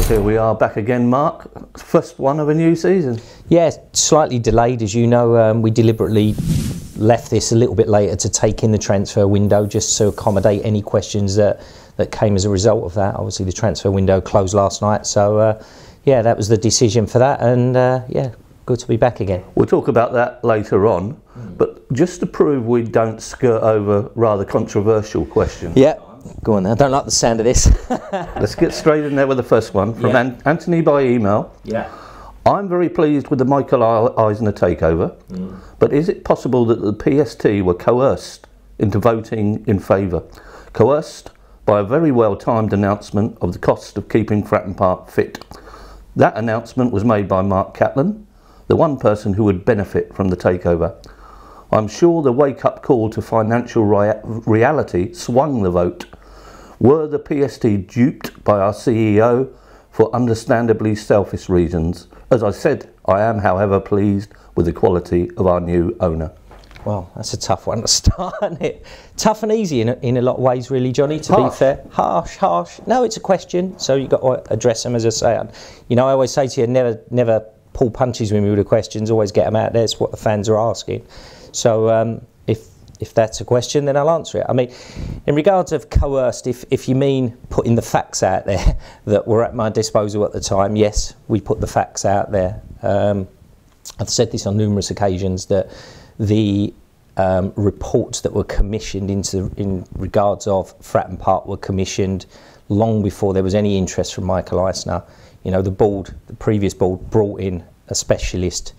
Here we are back again, Mark. First one of a new season. Yeah, slightly delayed, as you know. We deliberately left this a little bit later to take in the transfer window, just to accommodate any questions that came as a result of that. Obviously, the transfer window closed last night, so yeah, that was the decision for that, and yeah, good to be back again. We'll talk about that later on, but just to prove we don't skirt over rather controversial questions. Yeah. Go on then. I don't like the sound of this. Let's get straight in there with the first one from Anthony by email. Yeah. I'm very pleased with the Michael Eisner takeover, but is it possible that the PST were coerced into voting in favour? Coerced by a very well-timed announcement of the cost of keeping Fratton Park fit. That announcement was made by Mark Catlin, the one person who would benefit from the takeover. I'm sure the wake-up call to financial reality swung the vote. Were the PST duped by our CEO for understandably selfish reasons? As I said, I am, however, pleased with the quality of our new owner. Well, that's a tough one to start, isn't it? Tough and easy in a lot of ways, really, Johnny, to be fair. Harsh. No, it's a question, so you've got to address them, as I say. You know, I always say to you, never pull punches with me with the questions, always get them out there. It's what the fans are asking. So if that's a question, then I'll answer it. I mean, in regards of coerced, if you mean putting the facts out there that were at my disposal at the time, yes, we put the facts out there. I've said this on numerous occasions that the reports that were commissioned in regards of Fratton Park were commissioned long before there was any interest from Michael Eisner. You know, the previous board brought in a specialist,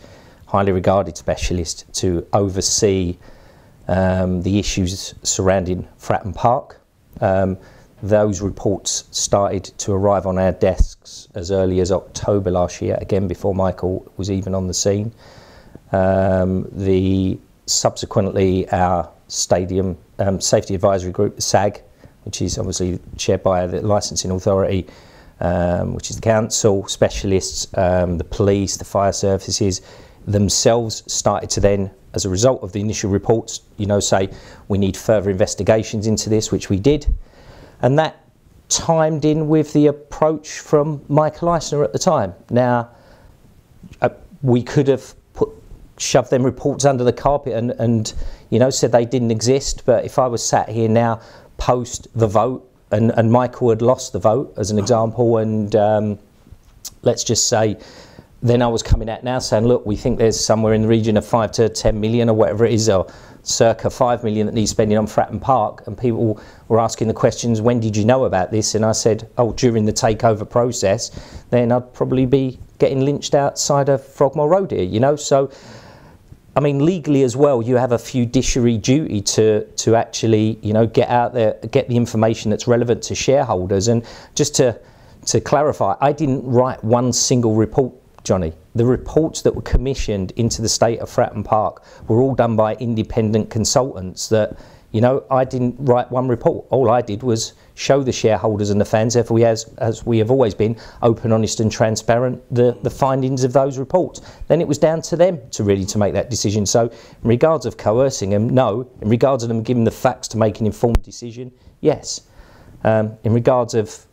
highly regarded specialist, to oversee the issues surrounding Fratton Park. Those reports started to arrive on our desks as early as October last year, again before Michael was even on the scene. Subsequently, our stadium safety advisory group, SAG, which is obviously chaired by the licensing authority, which is the council, specialists, the police, the fire services, themselves started to then, as a result of the initial reports, you know, say we need further investigations into this, which we did. And that timed in with the approach from Michael Eisner at the time. Now, we could have shoved them reports under the carpet and you know, said they didn't exist, but if I was sat here now post the vote and Michael had lost the vote, as an example, and let's just say then I was coming out now saying, look, we think there's somewhere in the region of 5 to 10 million or whatever it is, or circa 5 million that needs spending on Fratton Park, and people were asking the questions, when did you know about this? And I said, oh, during the takeover process, then I'd probably be getting lynched outside of Frogmore Road here, you know. So, I mean, legally as well, you have a fiduciary duty to actually, you know, get out there, get the information that's relevant to shareholders. And just to clarify, I didn't write one single report, Johnny. The reports that were commissioned into the state of Fratton Park were all done by independent consultants that, you know, I didn't write one report. All I did was show the shareholders and the fans, as we have always been, open, honest and transparent, the findings of those reports. Then it was down to them to make that decision. So in regards of coercing them, no. In regards of them giving the facts to make an informed decision, yes. In regards of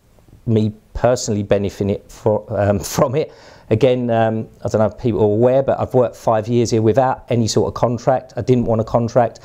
me personally benefiting from it, again, I don't know if people are aware, but I've worked 5 years here without any sort of contract. I didn't want a contract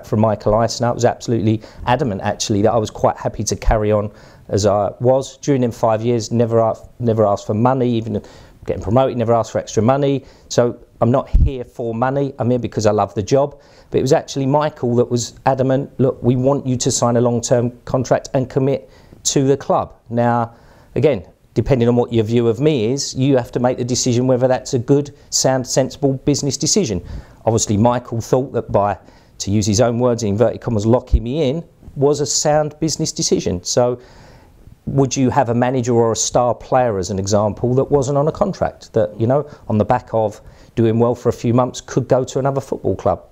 from Michael Eisner. I was absolutely adamant, actually, that I was quite happy to carry on as I was. During them 5 years, never asked for money, even getting promoted, never asked for extra money. So I'm not here for money. I'm here because I love the job. But it was actually Michael that was adamant, look, we want you to sign a long-term contract and commit to the club. Now, again, depending on what your view of me is, you have to make the decision whether that's a good, sound, sensible business decision. Obviously, Michael thought that by, to use his own words, in inverted commas, locking me in was a sound business decision. So would you have a manager or a star player, as an example, that wasn't on a contract, that, you know, on the back of doing well for a few months could go to another football club?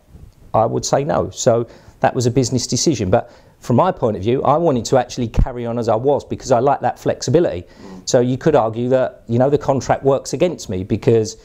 I would say no. So that was a business decision. But from my point of view, I wanted to actually carry on as I was because I like that flexibility. So you could argue that, you know, the contract works against me because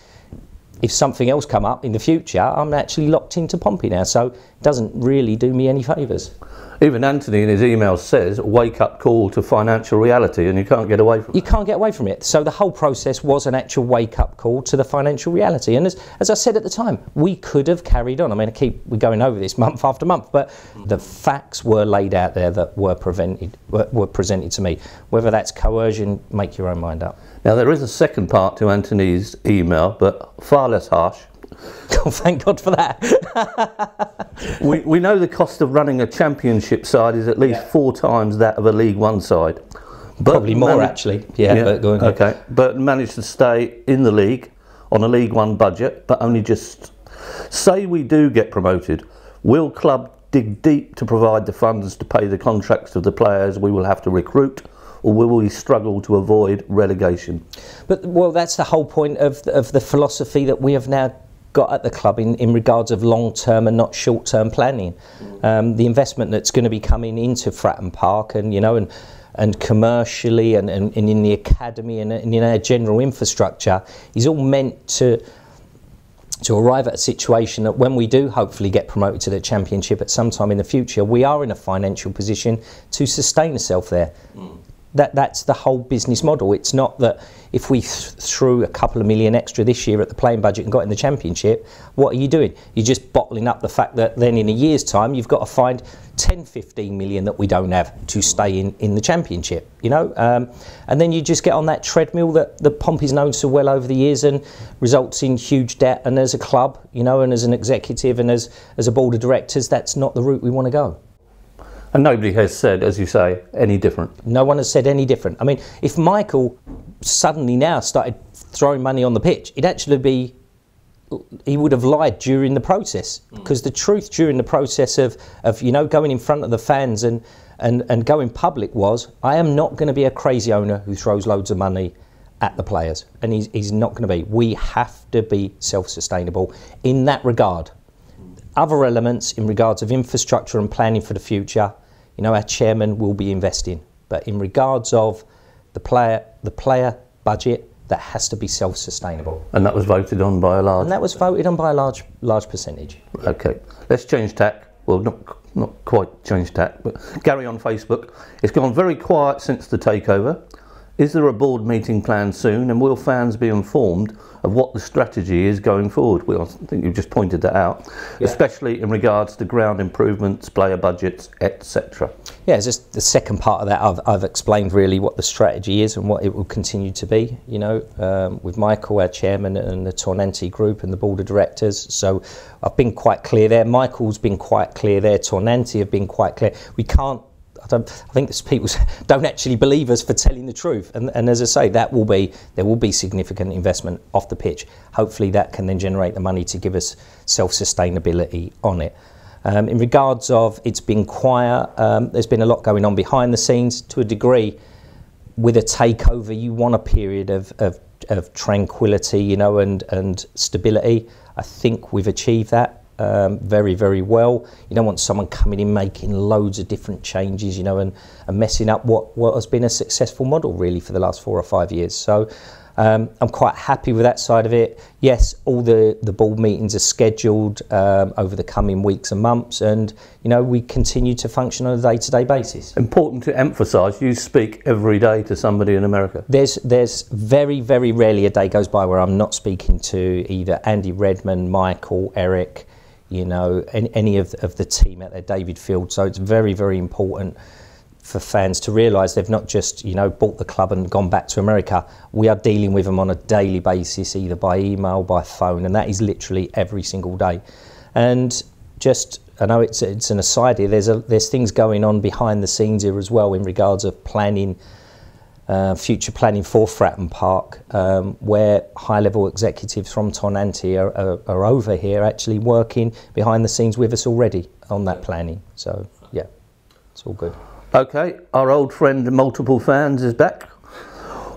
if something else come up in the future, I'm actually locked into Pompey now. So it doesn't really do me any favours. Even Anthony in his email says, wake up call to financial reality, and you can't get away from it. You can't get away from it. So the whole process was an actual wake up call to the financial reality. And as I said at the time, we could have carried on. I mean, we're going over this month after month, but the facts were laid out there that were presented to me. Whether that's coercion, make your own mind up. Now, there is a second part to Anthony's email, but far less harsh. Oh, thank God for that. we know the cost of running a championship side is at least 4 times that of a League One side. But probably more, actually. Yeah, but go on. Okay, but managed to stay in the league on a League One budget, but only just. Say we do get promoted, will club dig deep to provide the funds to pay the contracts of the players we will have to recruit, or will we struggle to avoid relegation? But, well, that's the whole point of the philosophy that we have now got at the club in regards of long-term and not short-term planning. The investment that's going to be coming into Fratton Park and commercially and in the academy and in our general infrastructure is all meant to arrive at a situation that when we do hopefully get promoted to the Championship at some time in the future, we are in a financial position to sustain ourselves there. That's the whole business model. It's not that if we threw a couple of million extra this year at the playing budget and got in the Championship, what are you doing? You're just bottling up the fact that then in a year's time you've got to find 10, 15 million that we don't have to stay in the Championship, you know? And then you just get on that treadmill that Pompey's known so well over the years and results in huge debt. And as a club, you know, and as an executive and as a board of directors, that's not the route we want to go. And nobody has said, as you say, any different. No one has said any different. I mean, if Michael suddenly now started throwing money on the pitch, he would have lied during the process. Because the truth during the process of you know, going in front of the fans and going public was, I am not going to be a crazy owner who throws loads of money at the players. And he's not going to be. We have to be self-sustainable in that regard. Other elements in regards of infrastructure and planning for the future, you know, our chairman will be investing, but in regards of the player budget, that has to be self-sustainable. And that was voted on by a large. And that was voted on by a large percentage. Okay, let's change tack. Well, not quite change tack, but Gary on Facebook. It's gone very quiet since the takeover. Is there a board meeting planned soon, and will fans be informed of what the strategy is going forward? Well, I think you've just pointed that out, especially in regards to ground improvements, player budgets, etc. Yeah, it's just the second part of that. I've explained really what the strategy is and what it will continue to be, you know, with Michael, our chairman, and the Tornanti group and the board of directors. So I've been quite clear there. Michael's been quite clear there. Tornanti have been quite clear. We can't. I think that people don't actually believe us for telling the truth, and as I say, there will be significant investment off the pitch. Hopefully that can then generate the money to give us self-sustainability on it. In regards of it's been quiet, there's been a lot going on behind the scenes to a degree. With a takeover, you want a period of tranquility, you know, and stability. I think we've achieved that. Very, very well. You don't want someone coming in making loads of different changes, you know, and messing up what has been a successful model really for the last 4 or 5 years. So I'm quite happy with that side of it. Yes, all the board meetings are scheduled over the coming weeks and months, and you know, we continue to function on a day-to-day basis. Important to emphasise, you speak every day to somebody in America. There's very, very rarely a day goes by where I'm not speaking to either Andy Redmond, Michael, Eric, you know, any of the team out there, David Field. So it's very, very important for fans to realise they've not just, you know, bought the club and gone back to America. We are dealing with them on a daily basis, either by email, by phone, and that is literally every single day. And just, I know it's an aside here, there's things going on behind the scenes here as well in regards of planning, future planning for Fratton Park, where high-level executives from Tornanti are over here actually working behind the scenes with us already on that planning. So, yeah, it's all good. Okay, our old friend Multiple Fans is back.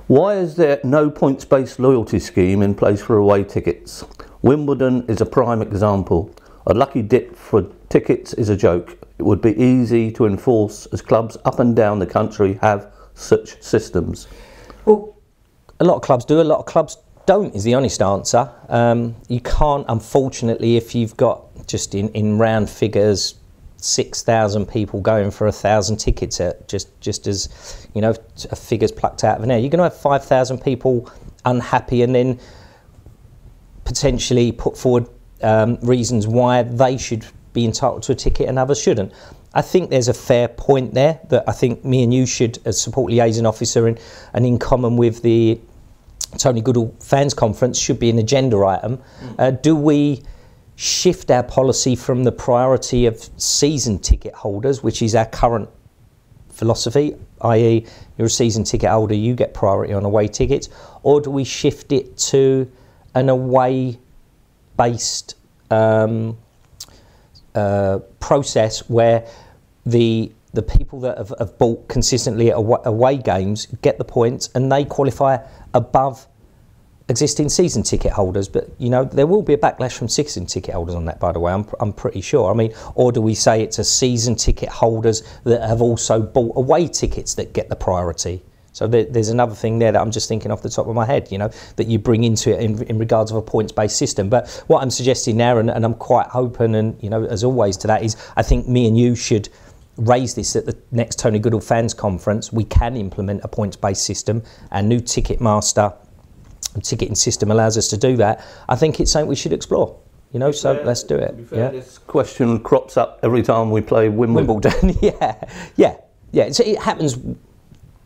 Why is there no points-based loyalty scheme in place for away tickets? Wimbledon is a prime example. A lucky dip for tickets is a joke. It would be easy to enforce as clubs up and down the country have such systems. Well, a lot of clubs do, a lot of clubs don't is the honest answer. You can't, unfortunately, if you've got just in round figures 6,000 people going for 1,000 tickets at just as, you know, figures plucked out of an air. You're going to have 5,000 people unhappy and then potentially put forward reasons why they should be entitled to a ticket and others shouldn't. I think there's a fair point there that I think me and you should, as support liaison officer and in common with the Tony Goodall Fans Conference, should be an agenda item. Do we shift our policy from the priority of season ticket holders, which is our current philosophy, i.e. you're a season ticket holder, you get priority on away tickets, or do we shift it to an away-based process where the people that have bought consistently at away games get the points and they qualify above existing season ticket holders? But you know, there will be a backlash from season ticket holders on that, by the way, I'm pretty sure. I mean, or do we say it's a season ticket holders that have also bought away tickets that get the priority? So there's another thing there that I'm just thinking off the top of my head, you know, that you bring into it in regards of a points-based system. But what I'm suggesting now, and I'm quite open and, you know, as always to that, is I think me and you should raise this at the next Tony Goodall Fans Conference. We can implement a points-based system. Our new Ticketmaster ticketing system allows us to do that. I think it's something we should explore, you know, so let's do it. Yeah. This question crops up every time we play Wimbledon. Yeah. It happens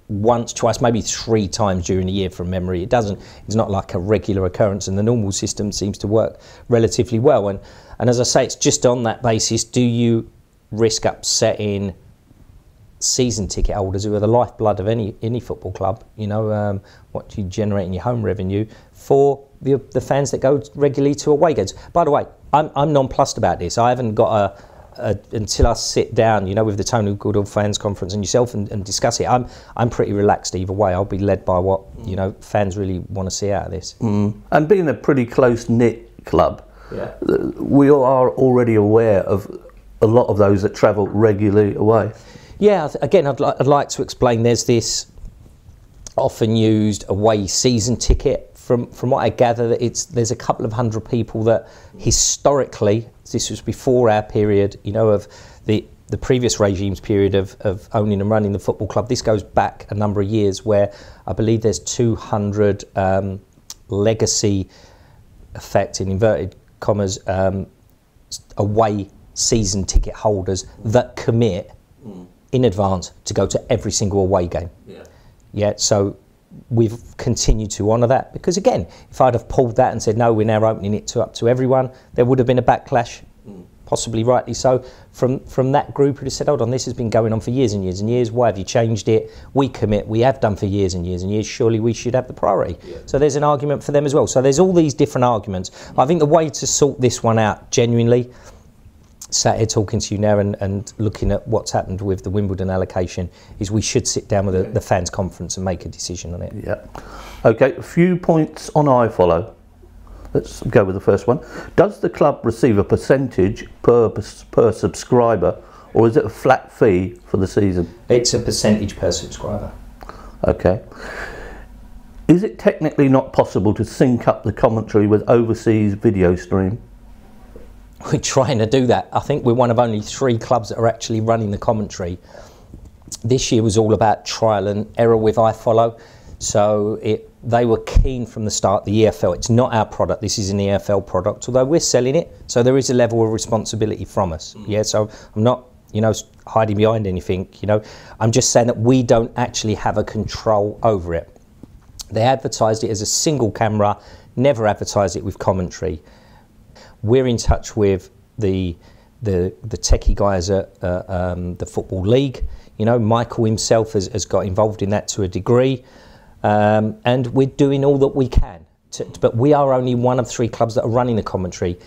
once, twice, maybe 3 times during the year from memory. It's not like a regular occurrence, and the normal system seems to work relatively well. And as I say, it's just on that basis, do you risk upsetting season ticket holders who are the lifeblood of any football club, you know, what you generate in your home revenue for the fans that go regularly to away games? By the way, I'm nonplussed about this. I haven't got until I sit down, you know, with the Tony Goodall Fans Conference and yourself and discuss it. I'm pretty relaxed either way. I'll be led by what, you know, fans really want to see out of this. And being a pretty close-knit club, we are already aware of a lot of those that travel regularly away. Yeah, again, I'd like to explain. There's this often used away season ticket. From what I gather, that there's a couple of hundred people that historically, this was before our period, you know, of the previous regime's period of owning and running the football club. This goes back a number of years, where I believe there's 200 legacy effect, in inverted commas, away season ticket holders that commit in advance to go to every single away game. Yeah, so we've continued to honour that, because again, if I'd have pulled that and said no, we're now opening it up to everyone, there would have been a backlash, possibly rightly so, from that group who said, hold on, this has been going on for years and years and years, why have you changed it? We commit, we have done for years and years and years, surely we should have the priority. So there's an argument for them as well. So there's all these different arguments. I think the way to sort this one out genuinely, sat here talking to you now and looking at what's happened with the Wimbledon allocation, is we should sit down with the fans conference and make a decision on it. Yeah. Okay, a few points on iFollow. Let's go with the first one. Does the club receive a percentage per subscriber, or is it a flat fee for the season? It's a percentage per subscriber. Okay. Is it technically not possible to sync up the commentary with overseas video stream? We're trying to do that. I think we're one of only 3 clubs that are actually running the commentary. This year was all about trial and error with iFollow. So they were keen from the start, the EFL. It's not our product, this is an EFL product, although we're selling it. So there is a level of responsibility from us. Yeah, so I'm not, you know, hiding behind anything, you know. I'm just saying that we don't actually have a control over it. They advertised it as a single camera, never advertised it with commentary. We're in touch with the techie guys at the Football League. You know, Michael himself has got involved in that to a degree, and we're doing all that we can. But we are only one of 3 clubs that are running the commentary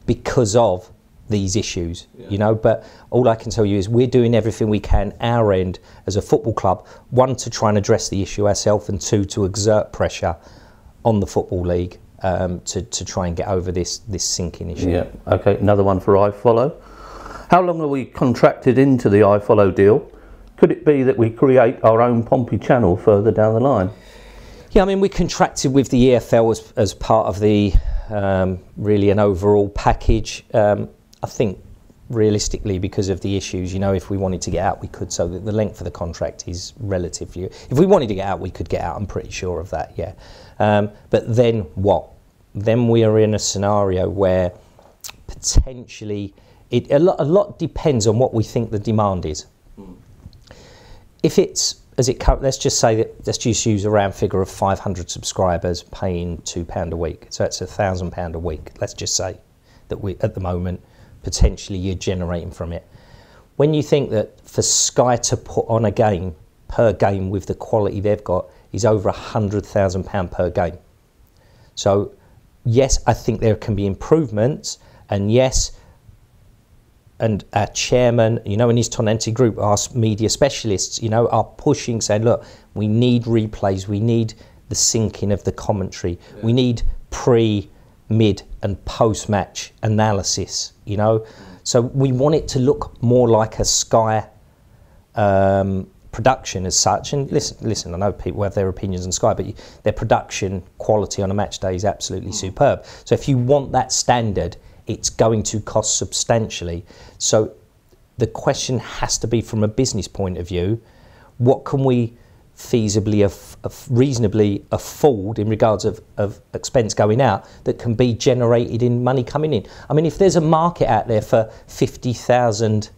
because of these issues. You know, but all I can tell you is we're doing everything we can our end as a football club. 1, to try and address the issue ourselves, and 2, to exert pressure on the Football League. To try and get over this sinking issue. Yeah, okay, another one for iFollow. How long are we contracted into the iFollow deal? Could it be that we create our own Pompey channel further down the line? Yeah, I mean, we contracted with the EFL as part of the really an overall package. I think realistically, because of the issues, you know, if we wanted to get out, we could. So the length of the contract is relatively. If we wanted to get out, we could get out. I'm pretty sure of that. Yeah. But then what? Then we are in a scenario where potentially a lot depends on what we think the demand is. If it's let's just say that, let's just use a round figure of 500 subscribers paying £2 a week. So it's £1,000 a week. Let's just say that we, at the moment, potentially you're generating from it. When you think that for Sky to put on a game per game with the quality they've got is over £100,000 per game. So yes, I think there can be improvements, and yes, and our chairman, you know, in his Tonanti group, our media specialists, you know, are pushing, saying, look, we need replays, we need the syncing of the commentary, we need pre, mid and post-match analysis, you know. So we want it to look more like a Sky production as such. And listen, I know people have their opinions on Sky, but their production quality on a match day is absolutely superb. So if you want that standard, it's going to cost substantially. So the question has to be, from a business point of view, what can we feasibly, reasonably afford in regards of expense going out that can be generated in money coming in? I mean, if there's a market out there for 50,000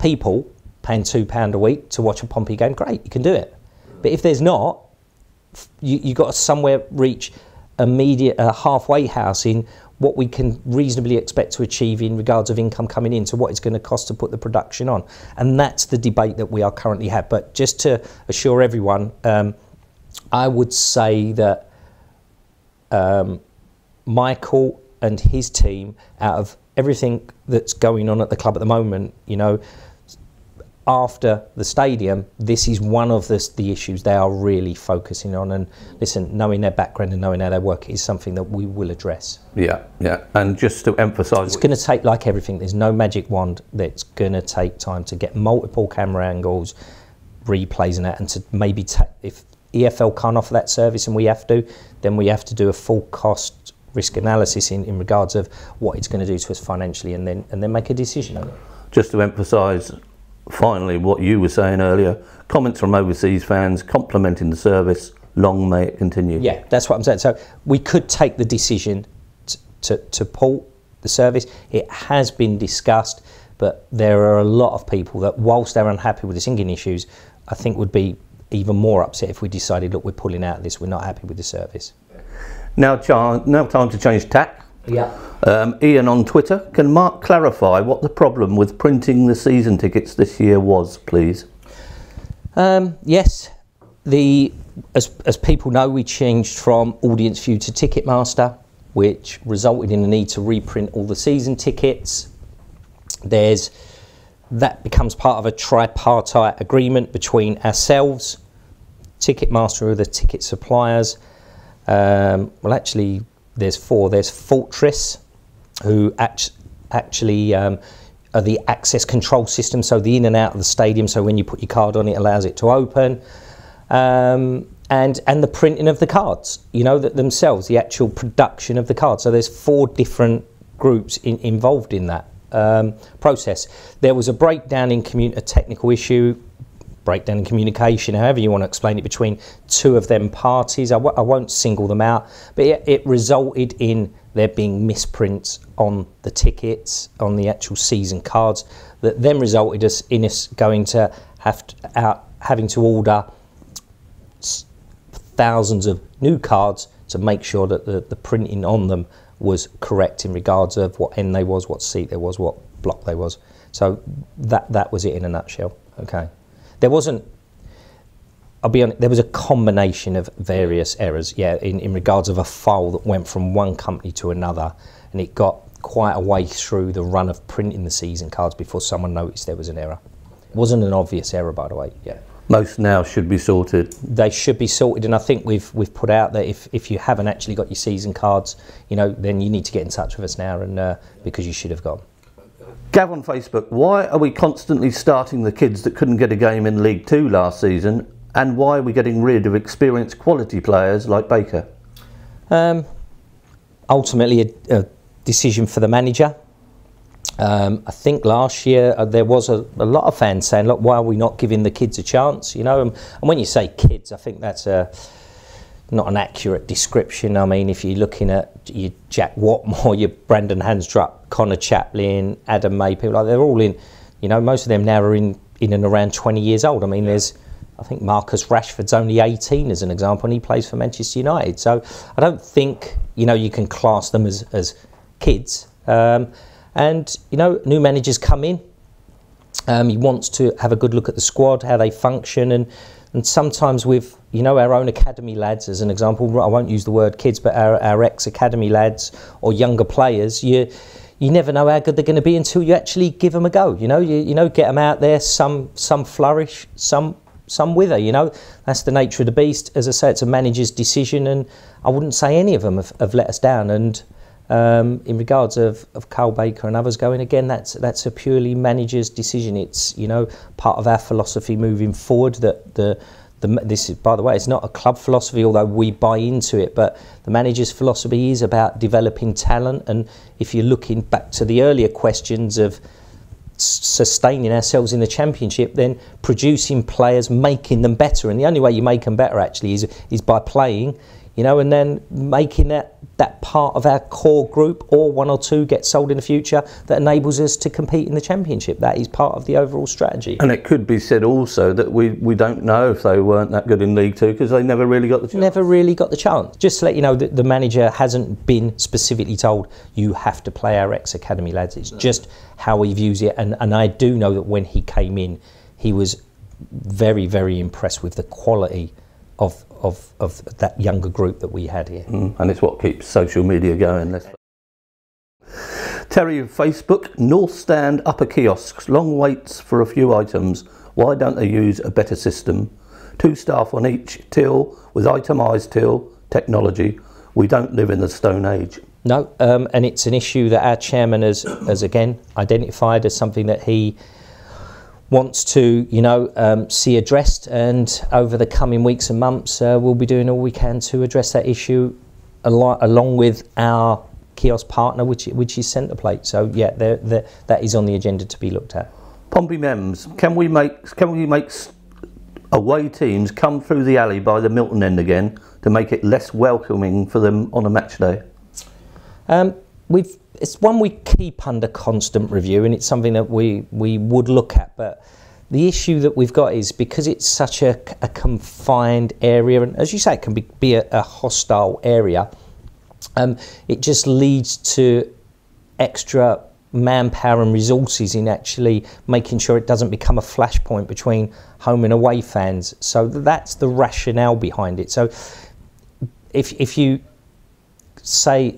people paying £2 a week to watch a Pompey game, great, you can do it. But if there's not, you got to somewhere reach a halfway house in what we can reasonably expect to achieve in regards of income coming in to what it's going to cost to put the production on. And that's the debate that we are currently having. But just to assure everyone, I would say that Michael and his team, out of everything that's going on at the club at the moment, you know, after the stadium, this is one of the issues they are really focusing on. And listen, knowing their background and knowing how they work is something that we will address. Yeah, yeah. And just to emphasise, it's going to take, like everything, there's no magic wand. That's going to take time to get multiple camera angles, replays and that, and to maybe if EFL can't offer that service and we have to, then we have to do a full cost risk analysis in regards of what it's going to do to us financially, and then make a decision on it. Just to emphasise, finally, what you were saying earlier, comments from overseas fans complimenting the service, long may it continue. Yeah, that's what I'm saying. So we could take the decision to port the service. It has been discussed, but there are a lot of people that, whilst they're unhappy with the syncing issues, I think would be even more upset if we decided, look, we're pulling out of this, we're not happy with the service. Now time to change tack. Yeah. Ian on Twitter, can Mark clarify what the problem with printing the season tickets this year was, please? Yes, as people know, we changed from Audience View to Ticketmaster, which resulted in the need to reprint all the season tickets. That becomes part of a tripartite agreement between ourselves, Ticketmaster, who are the ticket suppliers. Well, actually, there's four. There's Fortress, who actually are the access control system, so the in and out of the stadium, so when you put your card on, it allows it to open. And the printing of the cards, you know, themselves, the actual production of the cards. So there's four different groups involved in that process. There was a breakdown in a technical issue, breakdown in communication, however you want to explain it, between two of them parties. I won't single them out, but it resulted in there being misprints on the tickets, on the actual season cards, that then resulted in us going to having to order thousands of new cards to make sure that the printing on them was correct in regards of what end they was, what seat there was, what block they was. So that was it in a nutshell. Okay. There wasn't, I'll be honest, there was a combination of various errors, yeah, in regards of a file that went from one company to another, and it got quite a way through the run of printing the season cards before someone noticed there was an error. It wasn't an obvious error, by the way, yeah. Most now should be sorted. They should be sorted, and I think we've put out that if you haven't actually got your season cards, you know, then you need to get in touch with us now, and because you should have got them. Gav on Facebook, why are we constantly starting the kids that couldn't get a game in League 2 last season, and why are we getting rid of experienced quality players like Baker? Ultimately a decision for the manager. I think last year there was a lot of fans saying, look, why are we not giving the kids a chance? You know, and when you say kids, I think that's not an accurate description. I mean, if you're looking at your Jack Watmore, your Brandon Hansdrup, Connor Chaplin, Adam May, people like, they're all in, you know, most of them now are in and around 20 years old. I mean, I think Marcus Rashford's only 18 as an example, and he plays for Manchester United. So I don't think, you know, you can class them as kids. And, you know, new managers come in. He wants to have a good look at the squad, how they function. And sometimes with, you know, our own academy lads, as an example, I won't use the word kids, but our ex-academy lads or younger players, you never know how good they're going to be until you actually give them a go. You know, get them out there, some flourish, some wither, you know. That's the nature of the beast. As I say, it's a manager's decision, and I wouldn't say any of them have let us down. And in regards of Carl Baker and others going, again, that's a purely manager's decision. It's, you know, part of our philosophy moving forward. This is, by the way, it's not a club philosophy, although we buy into it, but the manager's philosophy is about developing talent. And if you're looking back to the earlier questions of sustaining ourselves in the Championship, then producing players, making them better. And the only way you make them better actually is by playing, you know, and then making that part of our core group, or one or two get sold in the future, that enables us to compete in the Championship. That is part of the overall strategy. And it could be said also that we don't know if they weren't that good in League Two because they never really got the chance. Never really got the chance. Just to let you know that the manager hasn't been specifically told, you have to play our ex-academy lads. It's just how he views it. And I do know that when he came in, he was very, very impressed with the quality of that younger group that we had here. And it's what keeps social media going. Terry of Facebook, North Stand upper kiosks, long waits for a few items. Why don't they use a better system? 2 staff on each till with itemised till technology. We don't live in the Stone Age. No, and it's an issue that our chairman has again identified as something that he wants to, you know, see addressed, and over the coming weeks and months we'll be doing all we can to address that issue along with our kiosk partner, which is Centreplate. So yeah, that is on the agenda to be looked at. Pompey Mems, can we make away teams come through the alley by the Milton end again to make it less welcoming for them on a match day? It's one we keep under constant review, and it's something that we would look at. But the issue that we've got is because it's such a confined area, and as you say, it can be a hostile area, it just leads to extra manpower and resources in actually making sure it doesn't become a flashpoint between home and away fans. So that's the rationale behind it. So if you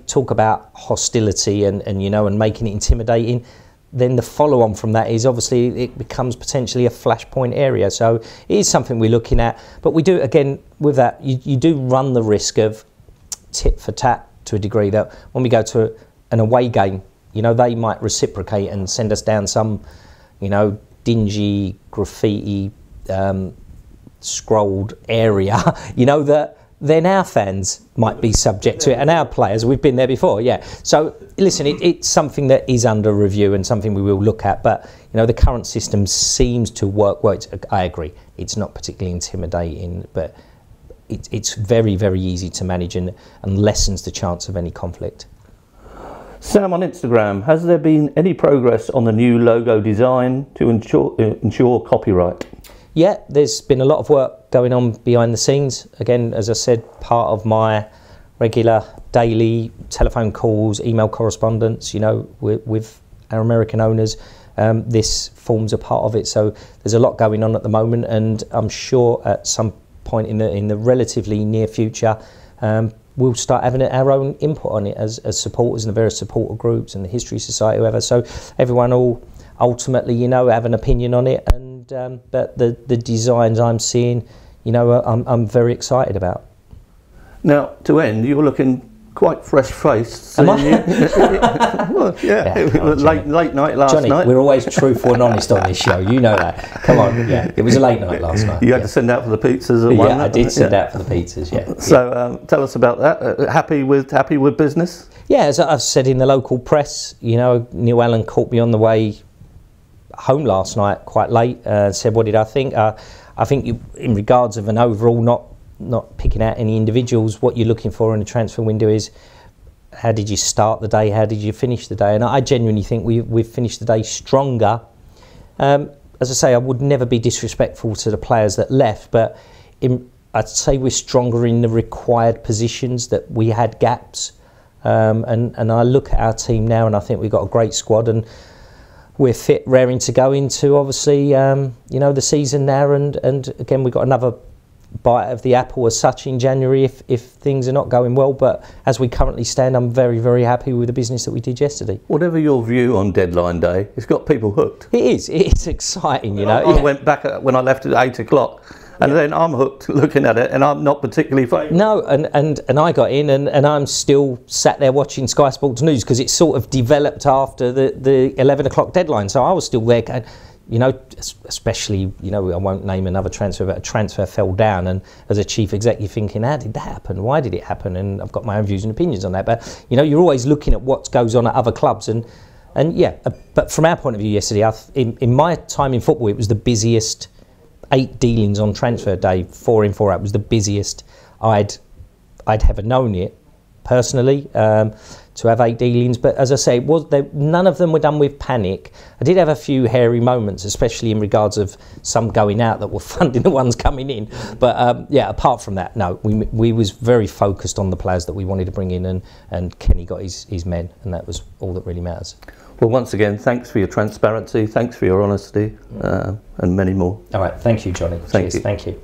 talk about hostility and you know, and making it intimidating, then the follow on from that is obviously it becomes potentially a flashpoint area. So it is something we're looking at, but we do, again, with that, you do run the risk of tit for tat to a degree, that when we go to an away game, you know, they might reciprocate and send us down some, you know, dingy graffiti scrolled area, you know, that then our fans might be subject to it, and our players, we've been there before, yeah. So listen, it's something that is under review and something we will look at, but you know, the current system seems to work well. I agree, it's not particularly intimidating, but it's very, very easy to manage and lessens the chance of any conflict. Sam on Instagram, has there been any progress on the new logo design to ensure copyright? Yeah, there's been a lot of work going on behind the scenes. Again, as I said, part of my regular daily telephone calls, email correspondence, you know, with our American owners. This forms a part of it. So there's a lot going on at the moment, and I'm sure at some point in the relatively near future, we'll start having our own input on it as supporters and the various supporter groups and the History Society, whoever. So everyone will ultimately, you know, have an opinion on it. And but the designs I'm seeing, you know, I'm very excited about. Now, to end, you're looking quite fresh-faced. Am I? Well, yeah, yeah, late night last Johnny, night. We're always truthful and honest on this show. You know that. Come on, yeah. It was a late night last night. You had to send out for the pizzas. Yeah, I did send out for the pizzas. Yeah. So tell us about that. Happy with business? Yeah, as I've said in the local press, you know, Neil Allen caught me on the way home last night quite late and said, what did I think? I think in regards of an overall, not picking out any individuals, what you're looking for in a transfer window is how did you start the day, how did you finish the day? And I genuinely think we've finished the day stronger. As I say, I would never be disrespectful to the players that left, but I'd say we're stronger in the required positions, that we had gaps. And I look at our team now and I think we've got a great squad, and we're fit, raring to go into, obviously, you know, the season now. And again, we've got another bite of the apple as such in January if things are not going well. But as we currently stand, I'm very, very happy with the business that we did yesterday. Whatever your view on deadline day, it's got people hooked. It's exciting, you know. I went back when I left at 8 o'clock. And then I'm hooked looking at it, and I'm not particularly favourable. No, and I got in, and I'm still sat there watching Sky Sports News, because it sort of developed after the 11 o'clock deadline. So I was still there, going, you know, especially, you know, I won't name another transfer, but a transfer fell down, and as a chief executive thinking, how did that happen? Why did it happen? And I've got my own views and opinions on that. But, you know, you're always looking at what goes on at other clubs. And yeah, but from our point of view yesterday, in my time in football, it was the busiest 8 dealings on transfer day, 4 in, 4 out, was the busiest I'd ever known it personally, to have 8 dealings. But as I say, none of them were done with panic. I did have a few hairy moments, especially in regards of some going out that were funding the ones coming in. But yeah, apart from that, no, we was very focused on the players that we wanted to bring in, and Kenny got his men, and that was all that really matters. Well, once again, thanks for your transparency, thanks for your honesty, and many more. All right, thank you, Johnny. Thank you. Thank you.